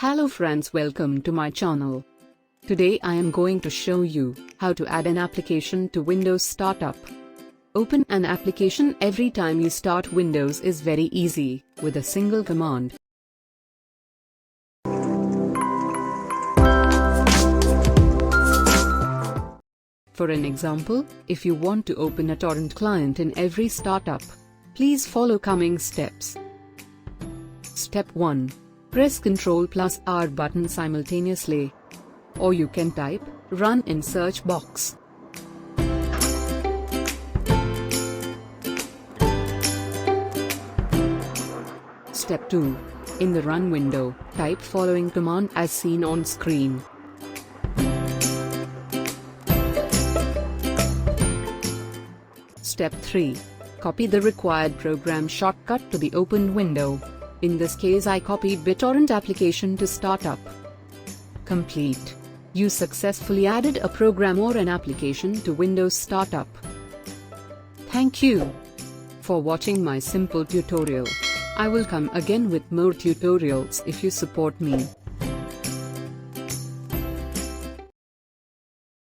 Hello friends, welcome to my channel. Today I am going to show you how to add an application to Windows Startup. Open an application every time you start Windows is very easy with a single command. For an example, if you want to open a torrent client in every startup, please follow coming steps. Step 1. Press Ctrl+R button simultaneously. Or you can type "run" in search box. Step 2. In the Run window, type following command as seen on screen. Step 3. Copy the required program shortcut to the opened window. In this case I copied BitTorrent application to startup. Complete. You successfully added a program or an application to Windows Startup. Thank you for watching my simple tutorial. I will come again with more tutorials if you support me.